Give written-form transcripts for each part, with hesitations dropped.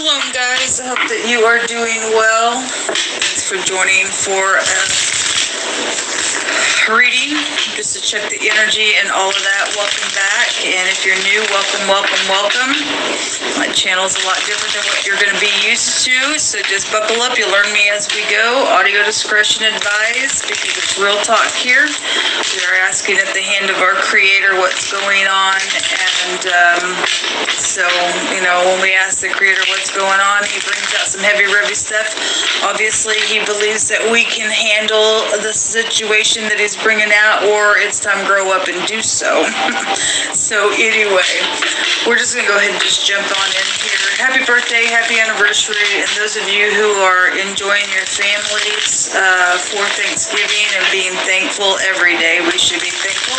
Shalom, guys. I hope that you are doing well. Thanks for joining for a reading, just to check the energy and all of that. Welcome back. And if you're new, welcome, welcome, welcome. My channel's a lot different than what you're going to be used to, so just buckle up. You'll learn me as we go. Audio discretion advised, because it's real talk here. We are asking at the hand of our Creator what's going on, and so, when we ask the Creator what's going on, He brings out some heavy, heavy stuff. Obviously, He believes that we can handle the situation that He's bringing out, or it's time to grow up and do so. So anyway, we're just going to go ahead and just jump on in here. Happy birthday, happy anniversary, and those of you who are enjoying your families for Thanksgiving and being thankful every day, we should be thankful.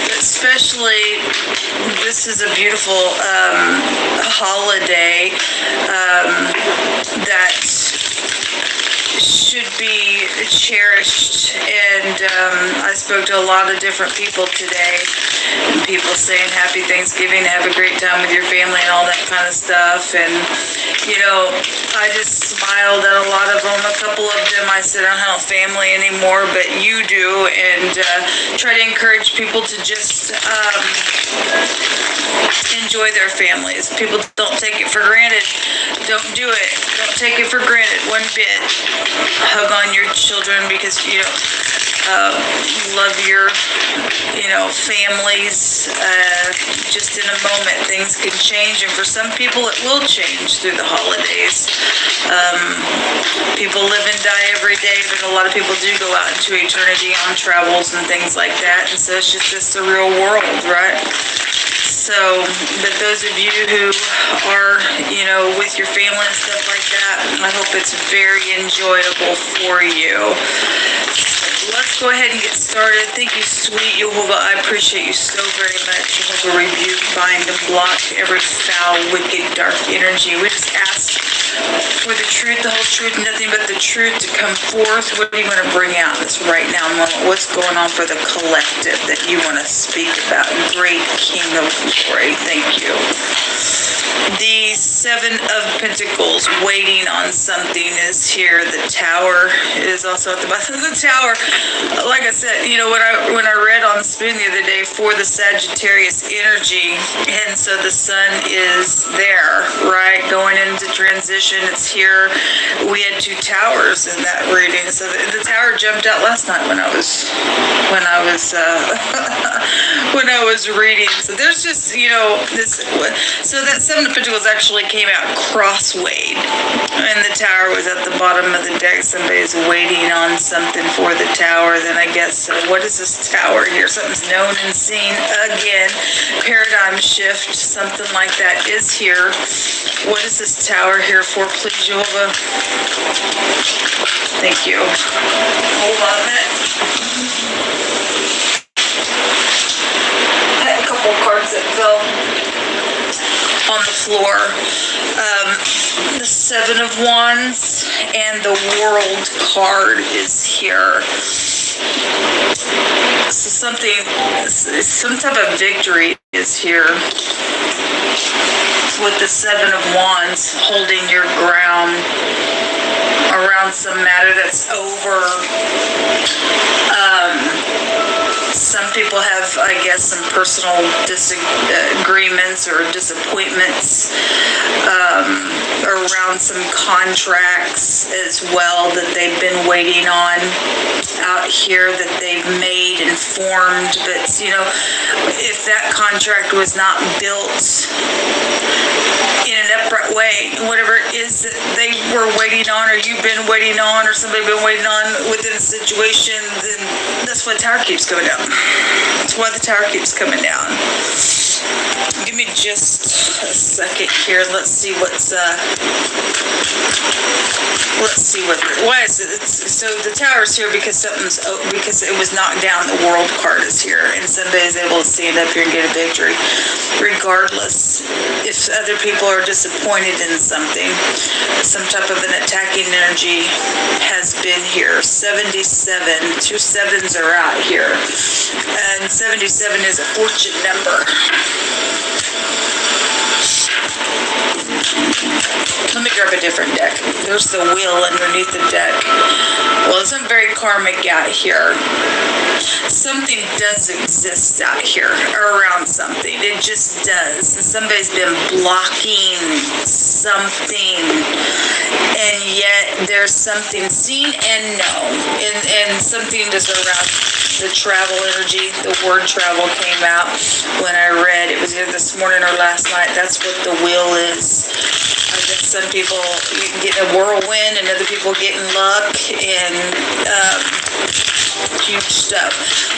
But especially, this is a beautiful holiday that should be cherished, and I spoke to a lot of different people today, and people saying happy Thanksgiving, have a great time with your family and all that kind of stuff. And I just smiled at a lot of them. A couple of them I said, I don't have family anymore, but you do, and try to encourage people to just enjoy their families. People don't take it for granted. Don't do it. Don't take it for granted one bit. Hug on your children, because love your families. Just in a moment things can change, and for some people it will change through the holidays. People live and die every day, but a lot of people do go out into eternity on travels and things like that, and so it's just the real world, right? So, but those of you who are, with your family and stuff like that, I hope it's very enjoyable for you. Let's go ahead and get started. Thank you, sweet Jehovah. I appreciate you so very much. Jehovah, rebuke, bind, and block every foul, wicked, dark energy. We just ask for the truth, the whole truth, nothing but the truth to come forth. What do you want to bring out this right now moment? What's going on for the collective that you want to speak about? Great King of Glory. Thank you. The Seven of Pentacles, waiting on something, is here. The Tower is also at the bottom of the Tower. Like I said, when I read on the spoon the other day for the Sagittarius energy, and so the sun is there, right? Going into transition, it's here. We had two towers in that reading. So the tower jumped out last night when I was when I was reading. So there's just, this. So that Seven of Pentacles actually came out crosswayed, and the tower was at the bottom of the deck. Somebody's waiting on something for the tower. Then I guess, what is this tower here? Something's known and seen again. Paradigm shift, something like that is here. What is this tower here for, please, Jehovah? Thank you. Hold on a minute. I had a couple cards that fell on the floor. The Seven of Wands and the World card is here. So some type of victory is here with the Seven of Wands, holding your ground around some matter that's over. Some people have, I guess, some personal disagreements or disappointments around some contracts as well that they've been waiting on out here, that they've made and formed. But, if that contract was not built in an upright way, whatever it is that they were waiting on, or you've been waiting on, or somebody been waiting on within a situation, then that's why the tower keeps coming down. That's why the tower keeps coming down. Give me just a second here. Let's see why is it? So the tower's here because because it was knocked down. The World card is here, and somebody's able to stand up here and get a victory. Regardless, if other people are disappointed in something, some type of an attacking energy has been here. 77, two sevens are out here, and 77 is a fortune number. Let me grab a different deck. There's the wheel underneath the deck. Well, it's something very karmic out here. Something does exist out here around something. It just does. Somebody's been blocking something, and yet there's something seen and known, and something is around the travel energy. The word travel came out when I read. It was either this morning or last night. That's what the wheel is. I guess some people get a whirlwind and other people getting luck and huge stuff.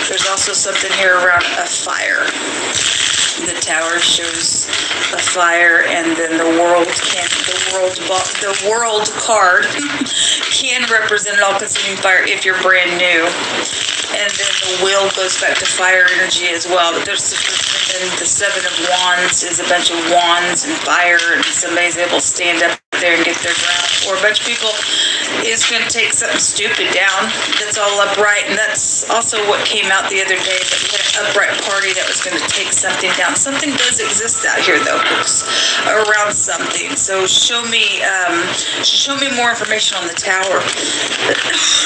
There's also something here around a fire. The tower shows a fire, and then the world card can represent an all-consuming fire if you're brand new. And then the wheel goes back to fire energy as well. But there's the Seven of Wands is a bunch of wands and fire, and somebody's able to stand up there and get their ground. Or a bunch of people is going to take something stupid down that's all upright. And that's also what came out the other day, that we had an upright party that was going to take something down. Something does exist out here, though, around something. So show me more information on the tower.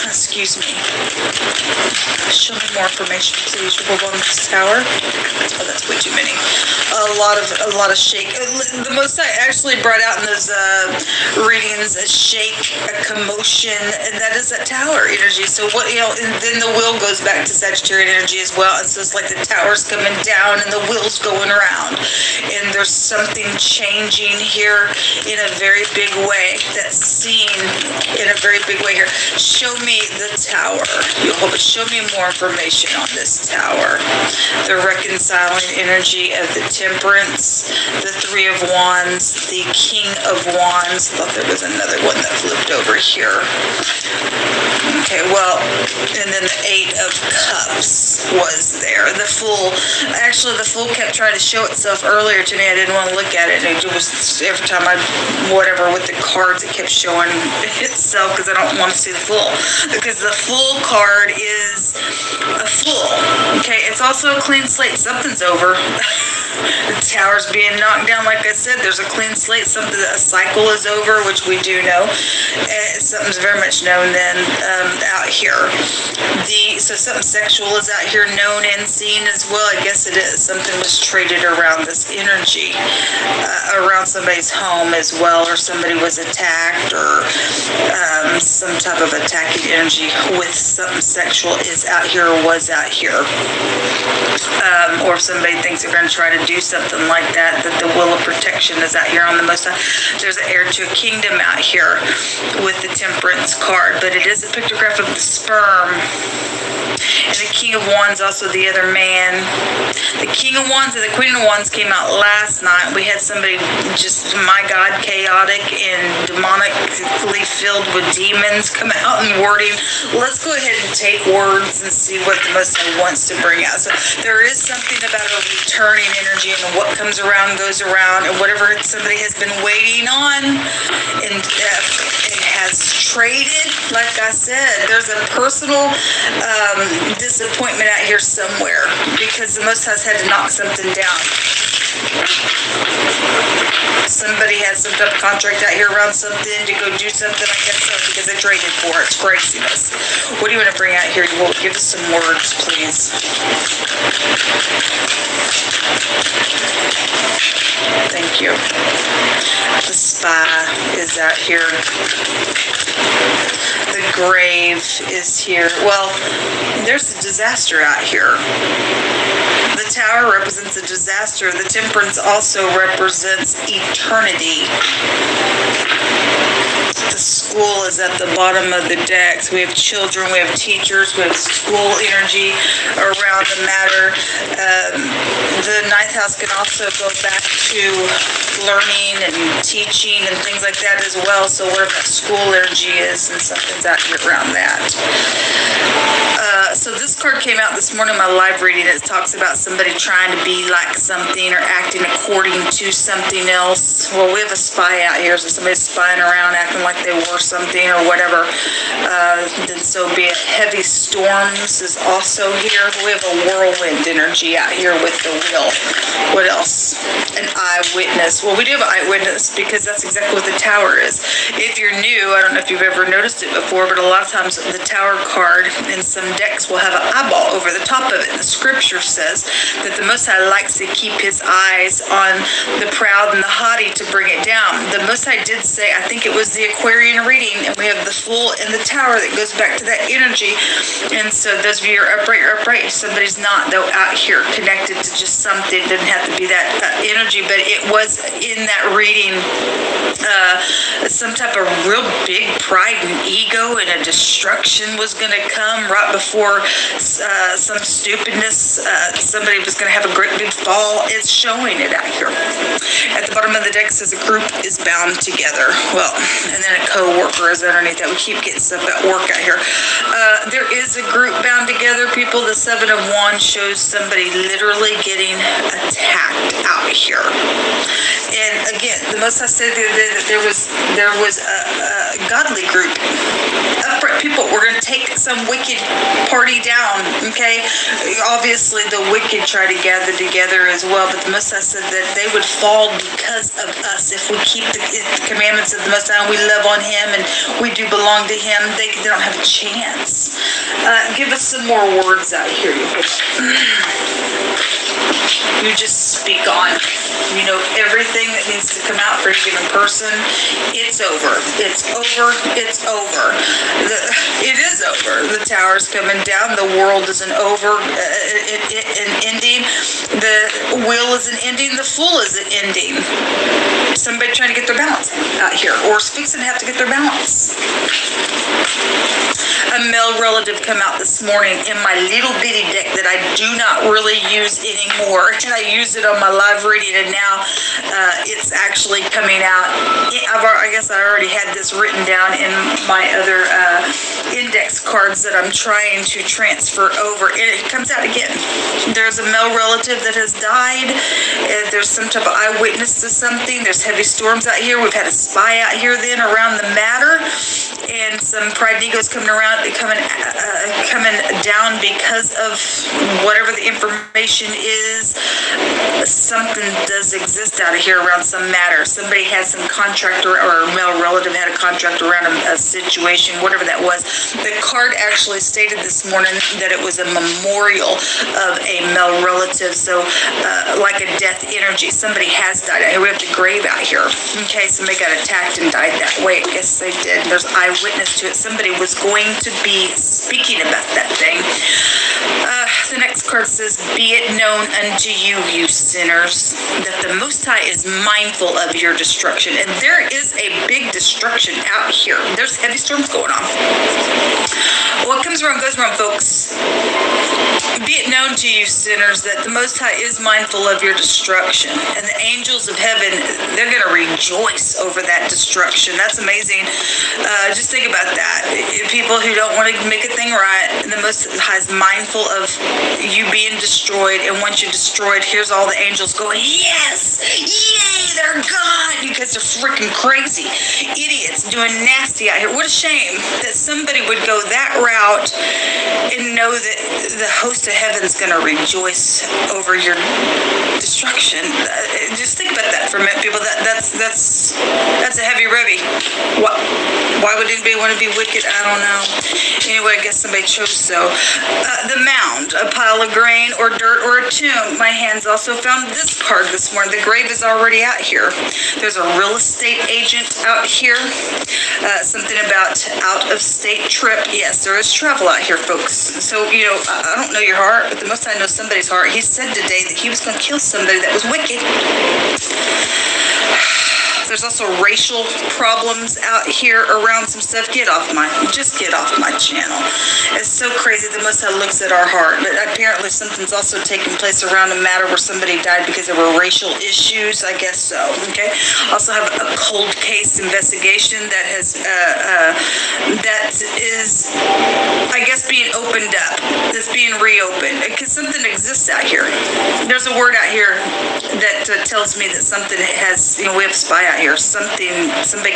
Excuse me. Show me more information, please. On this tower. Oh, that's way too many. A lot of shake. The most I actually brought out in those readings, a shake, a commotion, and that is that tower energy. So what, and then the wheel goes back to Sagittarian energy as well. And so it's like the tower's coming down and the wheel's going around, and there's something changing here in a very big way. That's seen in a very big way here. Show me the tower. Show me more information on this tower. The reconciling energy of the Temperance, the Three of Wands, the King of Wands. Thought there was another one that flipped over here. Okay, well, and then the Eight of Cups was there. The Fool. Actually, the Fool kept trying to show itself earlier today. I didn't want to look at it. And it was every time with the cards, it kept showing itself because I don't want to see the Fool. Because the Fool card is a fool. Okay, it's also a clean slate. Something's over. The tower's being knocked down. Like I said, there's a clean slate. A cycle is over, which we do know. Something's very much known then out here. So something sexual is out here, known and seen as well. I guess it is. Something was traded around this energy, around somebody's home as well, or somebody was attacked, or some type of attacking energy with something sexual is out here or was out here. Or if somebody thinks they're going to try to do something like that, that the will of protection is out here on the most high. There's an heir to a kingdom out here with the Temperance card, but it is a pictograph of the sperm. And the King of Wands, also the other man. The King of Wands and the Queen of Wands came out last night. We had somebody just, my God, chaotic and demonically filled with demons come out in wording. Let's go ahead and take words and see what the Most High wants to bring out. So there is something about a returning energy, and what comes around goes around, and whatever somebody has been waiting on and has traded, like I said, there's a personal disappointment out here somewhere because the Most High's had to knock something down. Somebody had some type of contract out here around something to go do something, I guess so, because they traded for it. It's craziness. What do you want to bring out here? Well, give us some words, please. Thank you. The Spy is out here. The Grave is here. Well, there's a disaster out here. The Tower represents a disaster. The Temperance also represents eternity. The School is at the bottom of the decks. We have children, we have teachers, we have school energy around the matter. The ninth house can also go back to learning and teaching and things like that as well. So whatever that school energy is, and something's out here around that. So this card came out this morning in my live reading. It talks about somebody trying to be like something or acting according to something else. Well, we have a spy out here, so somebody's spying around acting like they were something or whatever. Then so be it. Heavy storms is also here. We have a whirlwind energy out here with the wheel. What else? An eyewitness. eyewitness. Well, we do have an eyewitness because that's exactly what the tower is. If you're new, I don't know if you've ever noticed it before, but a lot of times the tower card in some decks will have an eyeball over the top of it. And the scripture says that the Most High likes to keep his eyes on the proud and the haughty to bring it down. The Most High did say, I think it was the Aquarian reading, and we have the Fool in the tower that goes back to that energy. And so those of you who are upright, you're upright. If somebody's not, though, out here connected to just something, it didn't have to be that energy, but it was in that reading some type of real big pride and ego, and a destruction was going to come right before some stupidness. Somebody was going to have a great big fall. It's showing it out here. At the bottom of the deck says a group is bound together. Well, and then a co-worker is underneath that. We keep getting stuff at work out here. There is a group bound together, people. The Seven of Wands shows somebody literally getting attacked out here. And again, the Most High said the other day that there was a godly group, upright people. We're going to take some wicked party down. Okay, obviously the wicked try to gather together as well, but the Most High said that they would fall because of us. If we keep the commandments of the Most High, we love on Him, and we do belong to Him, they don't have a chance. Give us some more words out here. You just speak on. You know everything that needs to come out for a given person. It's over. It's over. It's over. It is over. The tower's coming down. The world is an over. An ending. The wheel is an ending. The Fool is an ending. Somebody trying to get their balance out here, or is fixing to have to get their balance. A male relative come out this morning in my little bitty deck that I do not really use anymore, and I use it on my live reading, and now it's actually coming out. I guess I already had this written down in my other index cards that I'm trying to transfer over, and it comes out again. There's a male relative that has died. There's some type of eyewitness to something. There's heavy storms out here. We've had a spy out here then around the matter, and some pride and egos coming down because of whatever the information is. Something does exist out of here around some matter. Somebody had some contract, or a male relative had a contract around a situation, whatever that was. The card actually stated this morning that it was a memorial of a male relative, so like a death energy. Somebody has died out here. We have the grave out here. Okay, somebody got attacked and died that way. I guess they did. There's eyewitness to it. Somebody was going to be speaking about that thing. The next card says, be it known unto you, you sinners, that the Most High is mindful of your destruction. And there is a big destruction out here. There's heavy storms going on. What comes around goes around, folks. Be it known to you, sinners, that the Most High is mindful of your destruction. And the angels of heaven, they're going to rejoice over that destruction. That's amazing. Just think about that. People who don't want to make a thing right, the Most High is mindful of you being destroyed, and once you're destroyed, here's all the angels going, yes, yay, they're gone. You guys are freaking crazy idiots doing nasty out here. What a shame that somebody would go that route and know that the host of heaven's going to rejoice over your destruction. Just think about that for a minute, people. That's a heavy revy. Why would anybody want to be wicked? I don't know. Anyway, I guess somebody chose so. The mound, a pile of grain or dirt or a tomb. My hands also found this card this morning. The grave is already out here. There's a real estate agent out here. Something about out-of-state trip. Yes, there is travel out here, folks. So, you know, I don't know your heart, but the Most High knows somebody's heart. He said today that he was going to kill somebody that was wicked. There's also racial problems out here around some stuff. Just get off my channel. It's so crazy. The Most High looks at our heart, but apparently something's also taking place around a matter where somebody died because there were racial issues. I guess so. Okay. Also have a cold case investigation that has that is, I guess, being opened up. That's being reopened because something exists out here. There's a word out here that tells me that something has. You know, we have a spy out here. or somebody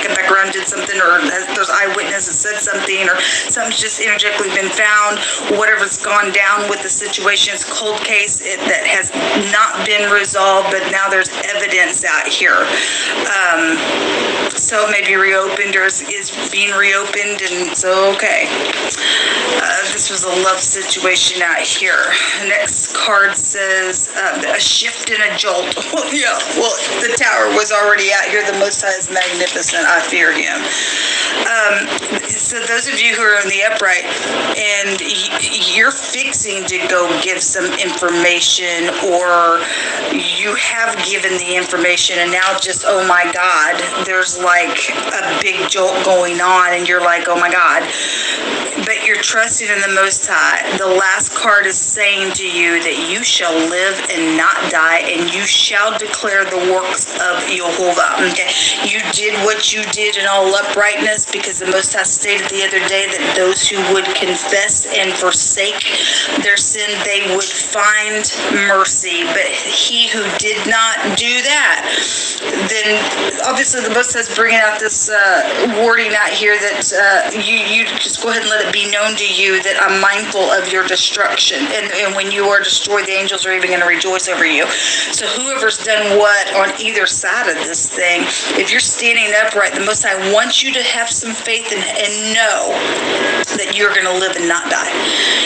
come back around and did something, or there's eyewitness that said something, or something's just energetically been found, whatever's gone down with the situation. It's a cold case that has not been resolved, but now there's evidence out here. So it may be reopened, or is being reopened, and so, okay. This was a love situation out here. The next card says a shift and a jolt. Well, yeah, well, the Tower was already out here. The Most High is magnificent. I fear him. So those of you who are in the upright and you're fixing to go give some information, or you have given the information and now just, oh my God, there's like a big jolt going on and you're like, oh my God, but you're trusting in the Most High. The last card is saying to you that you shall live and not die, and you shall declare the works of Jehovah. Okay, you did what you did in all uprightness, because the Most High stated the other day that those who would confess and forsake their sin, they would find mercy. But he who did not do that, then obviously the Most High is bringing out this wording out here that you just go ahead and let it be known to you that I'm mindful of your destruction, and when you are destroyed, the angels are even going to rejoice over you. So whoever's done what on either side of this thing, if you're standing upright, the Most High wants you to have some faith and know that you're going to live and not die,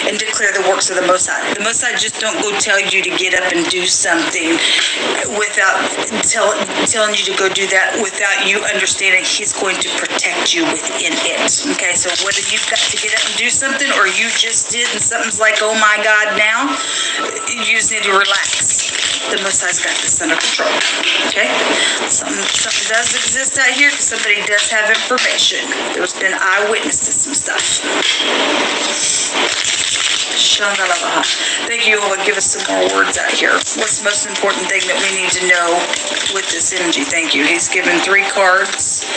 and declare the works of the Most High. The Most High just don't go tell you to get up and do something without telling you to go do that, without you understanding He's going to protect you within it. Okay, so whether you've got to get up and do something, or you just did and something's like, oh my God, now you just need to relax. The Most High's got this under control. Okay, something does exist out here, because somebody does have information. There's been eyewitness to some stuff. Thank you, Lord. Give us some more words out here. What's the most important thing that we need to know with this energy? Thank you. He's given 3 cards.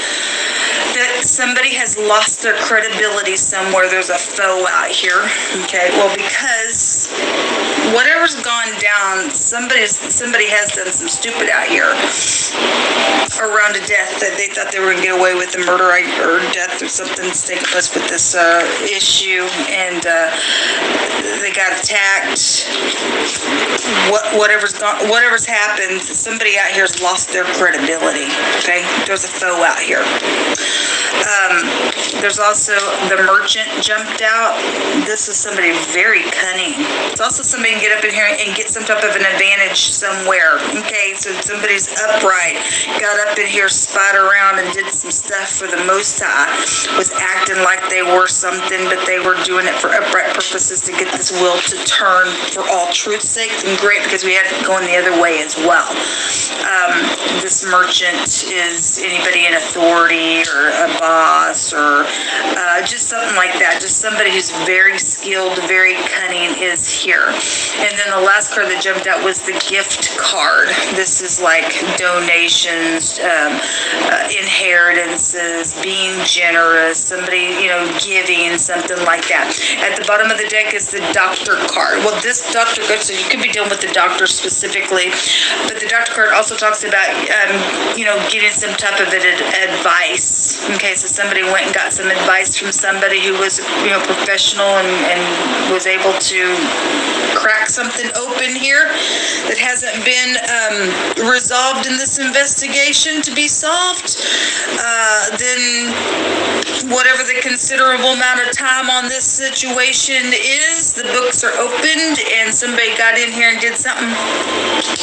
That somebody has lost their credibility somewhere. There's a foe out here. Okay, well, because whatever's gone down, somebody has done some stupid out here around a death that they thought they were going to get away with, the murder or death or something's taking place with this issue, and they got attacked. Whatever's happened, somebody out here has lost their credibility. Okay, there's a foe out here. There's also the merchant jumped out. This is somebody very cunning. It's also somebody can get up in here and get some type of an advantage somewhere. Okay, so somebody's upright, got up in here, spied around, and did some stuff for the Most High, was acting like they were something, but they were doing it for upright purposes to get this will to turn for all truth's sake. And great, because we had it going the other way as well. This merchant is anybody in authority, or a boss, or just something like that. Just somebody who's very skilled, very cunning is here. And then the last card that jumped out was the gift card. This is like donations, inheritances, being generous, somebody, giving, something like that. At the bottom of the deck is the doctor card. Well, this doctor card, so you could be dealing with the doctor specifically, but the doctor card also talks about, getting some type of advice. Okay, so somebody went and got some advice from somebody who was, professional and was able to crack something open here that hasn't been resolved in this investigation to be solved. Then whatever the considerable amount of time on this situation is, the books are opened and somebody got in here and did something.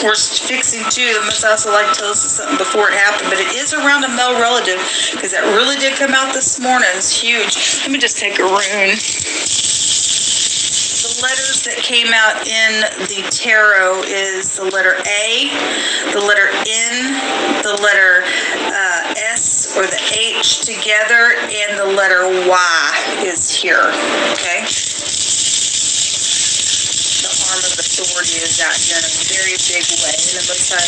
We're fixing too. The Most also like to tell us something before it happened, but it is around a male relative, because that really did come out this morning. It's huge. Let me just take a rune. The letters that came out in the tarot is the letter A, the letter N, the letter S or the H together, and the letter Y is here. Okay. The arm of authority is out here in a very big way, and the Most High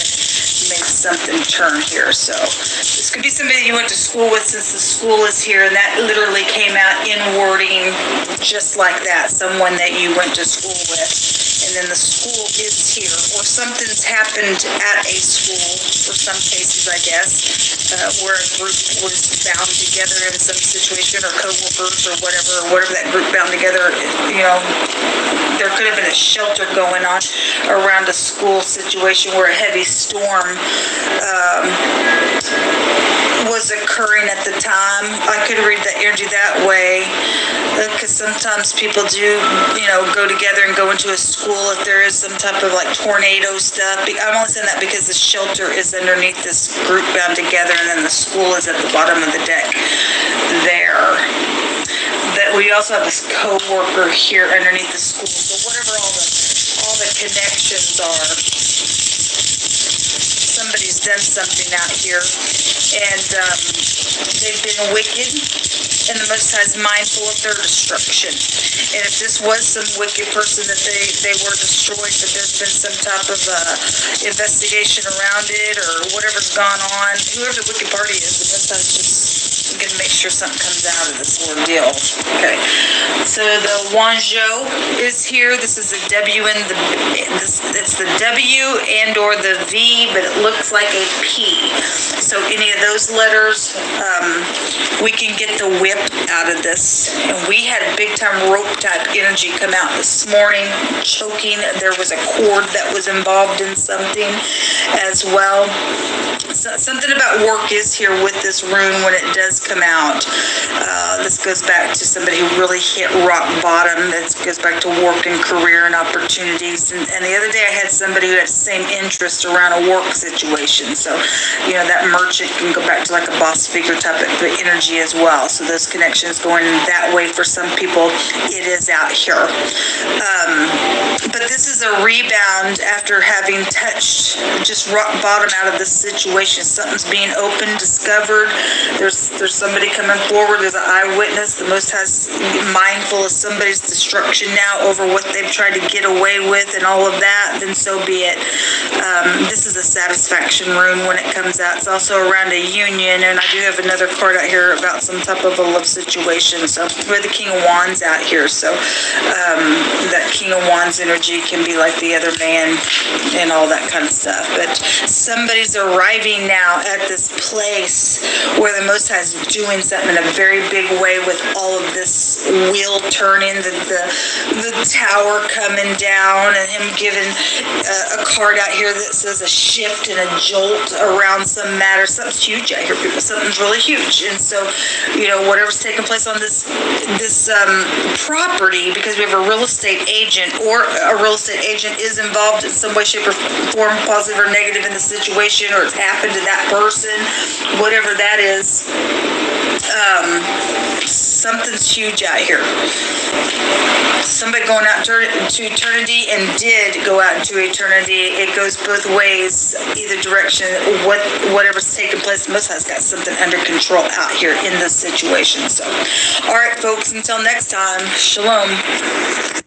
made something turn here. So this could be somebody you went to school with, since the school is here, and that literally came out in wording just like that. Someone that you went to school with. and then the school is here, or something's happened at a school for some cases, I guess, where a group was bound together in some situation, or co-workers, or whatever that group bound together. There could have been a shelter going on around a school situation where a heavy storm was occurring at the time. I could read the energy that way, because sometimes people do, go together and go into a school if there is some type of like tornado stuff. I'm only saying that because the shelter is underneath this group bound together, and then the school is at the bottom of the deck there. That we also have this co-worker here underneath the school. So whatever all the connections are, somebody's done something out here, and they've been wicked, and the Most High is mindful of their destruction. And if this was some wicked person that they were destroyed, but there's been some type of investigation around it, or whatever's gone on, whoever the wicked party is, the Most High is just going to make sure something comes out of this ordeal. Okay, so the Wanzhou is here. This is the W and it's the W and or the V, but it looks like a P. So any of those letters, we can get the whip out of this. And we had a big time rope type energy come out this morning, choking. There was a cord that was involved in something as well. So, something about work is here with this rune when it does come out. This goes back to somebody who really hit rock bottom. It goes back to work and career and opportunities. And the other day I had somebody who had the same interest around a work situation. So, that merchant can go back to like a boss figure type of energy as well. So those connections going that way for some people, it is out here. But this is a rebound after having touched just rock bottom out of this situation. Something's being opened, discovered. There's somebody coming forward. There's an eyewitness. The Most High's mindful of somebody's destruction now over what they've tried to get away with and all of that. Then so be it. This is a satisfaction rune when it comes out. It's also around a union, and I do have another card out here about some type of a love situation. So we have the King of Wands out here. So that King of Wands energy can be like the other man and all that kind of stuff. But somebody's arriving now at this place where the Most High is doing something in a very big way with all of this wheel turning, the tower coming down, and him giving a card out here that says a shift and a jolt around some matter. Something's huge out here, people. Something's really huge. And so, whatever's taking place on this property, because we have a real estate agent, or a real estate agent is involved in some way, shape, or form, positive or negative in the situation, or it's happened to that person, whatever that is. Something's huge out here. Somebody going out to eternity, and did go out into eternity. It goes both ways, either direction. Whatever's taking place, Most High's got something under control out here in this situation. So, all right, folks, until next time, shalom.